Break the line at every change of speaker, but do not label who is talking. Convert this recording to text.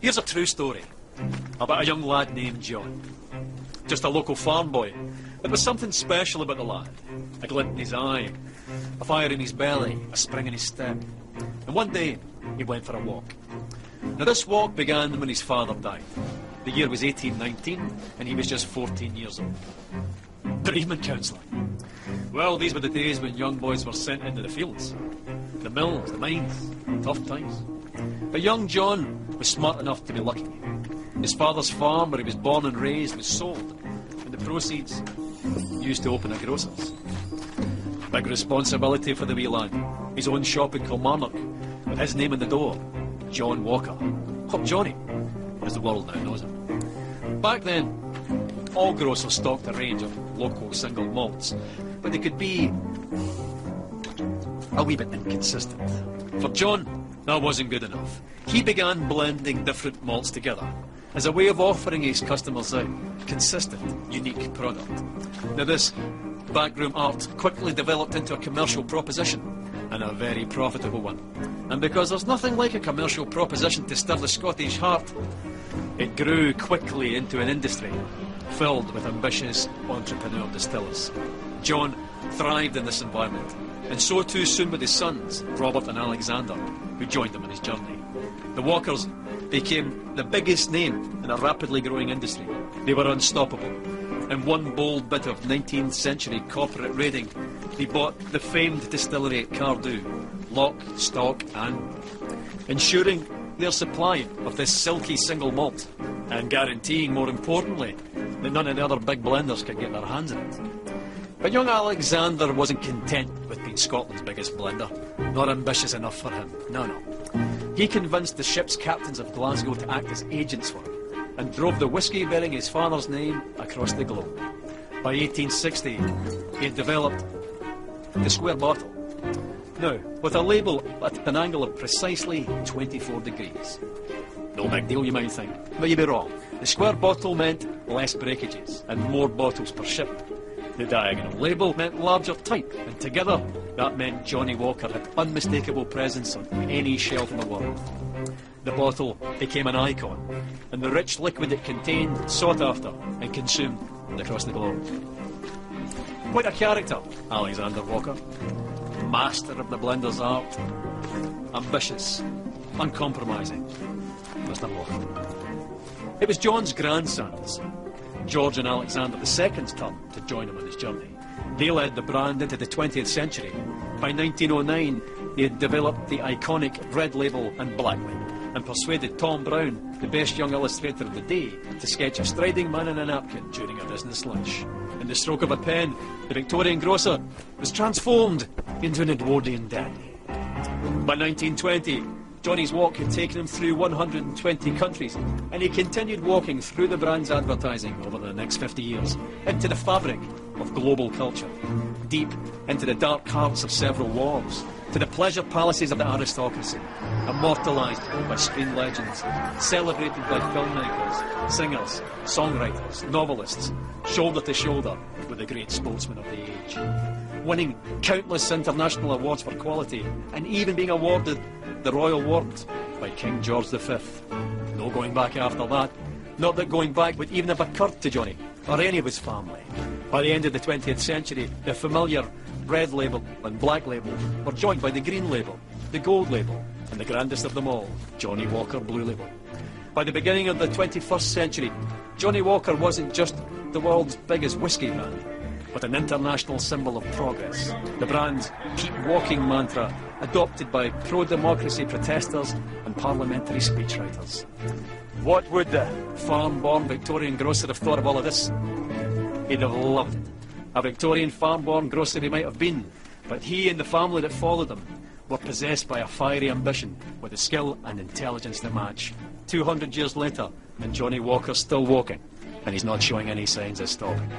Here's a true story about a young lad named John. Just a local farm boy. There was something special about the lad. A glint in his eye, a fire in his belly, a spring in his step. And one day, he went for a walk. Now this walk began when his father died. The year was 1819, and he was just 14 years old. Bereavement counselling. Well, these were the days when young boys were sent into the fields. The mills, the mines, tough times. But young John was smart enough to be lucky. His father's farm, where he was born and raised, was sold, and the proceeds used to open a grocer's. Big responsibility for the wee lad. His own shop in Kilmarnock, with his name on the door, John Walker. Or Johnny, as the world now knows him. Back then, all grocers stocked a range of local single malts, but they could be a wee bit inconsistent. For John, that wasn't good enough. He began blending different malts together as a way of offering his customers a consistent, unique product. Now this backroom art quickly developed into a commercial proposition, and a very profitable one. And because there's nothing like a commercial proposition to stir the Scottish heart, it grew quickly into an industry filled with ambitious entrepreneur distillers. John thrived in this environment, and so too soon with his sons, Robert and Alexander, who joined him on his journey. The Walkers became the biggest name in a rapidly growing industry. They were unstoppable. In one bold bit of 19th century corporate raiding, they bought the famed distillery at Cardew, lock, stock and ensuring their supply of this silky single malt, and guaranteeing, more importantly, that none of the other big blenders could get their hands on it. But young Alexander wasn't content with being Scotland's biggest blender. Not ambitious enough for him. No. He convinced the ship's captains of Glasgow to act as agents for him, and drove the whisky bearing his father's name across the globe. By 1860, he had developed the square bottle. Now, with a label at an angle of precisely 24 degrees. No big deal, you might think, but you'd be wrong. The square bottle meant less breakages and more bottles per ship. The diagonal label meant larger type, and together that meant Johnnie Walker had unmistakable presence on any shelf in the world. The bottle became an icon, and the rich liquid it contained sought after and consumed across the globe. Quite a character, Alexander Walker. Master of the blender's art. Ambitious, uncompromising. Mr. Walker. It was John's grandsons, George and Alexander II's turn to join him on his journey. They led the brand into the 20th century. By 1909, they had developed the iconic red label and black label, and persuaded Tom Brown, the best young illustrator of the day, to sketch a striding man in a napkin during a business lunch. In the stroke of a pen, the Victorian grocer was transformed into an Edwardian dandy. By 1920, Johnny's walk had taken him through 120 countries, and he continued walking through the brand's advertising over the next 50 years, into the fabric of global culture, deep into the dark hearts of several wars, to the pleasure palaces of the aristocracy, immortalised by screen legends, celebrated by filmmakers, singers, songwriters, novelists, shoulder to shoulder with the great sportsmen of the age, winning countless international awards for quality, and even being awarded the Royal Warrant by King George V. No going back after that. Not that going back would even have occurred to Johnny, or any of his family. By the end of the 20th century, the familiar red label and black label were joined by the green label, the gold label, and the grandest of them all, Johnnie Walker Blue Label. By the beginning of the 21st century, Johnnie Walker wasn't just the world's biggest whisky brand, but an international symbol of progress. The brand's keep walking mantra, adopted by pro-democracy protesters and parliamentary speechwriters. What would the farm-born Victorian grocer have thought of all of this? He'd have loved it. A Victorian farm-born grocer he might have been, but he and the family that followed him were possessed by a fiery ambition with the skill and intelligence to match. 200 years later, and Johnnie Walker's still walking, and he's not showing any signs of stopping.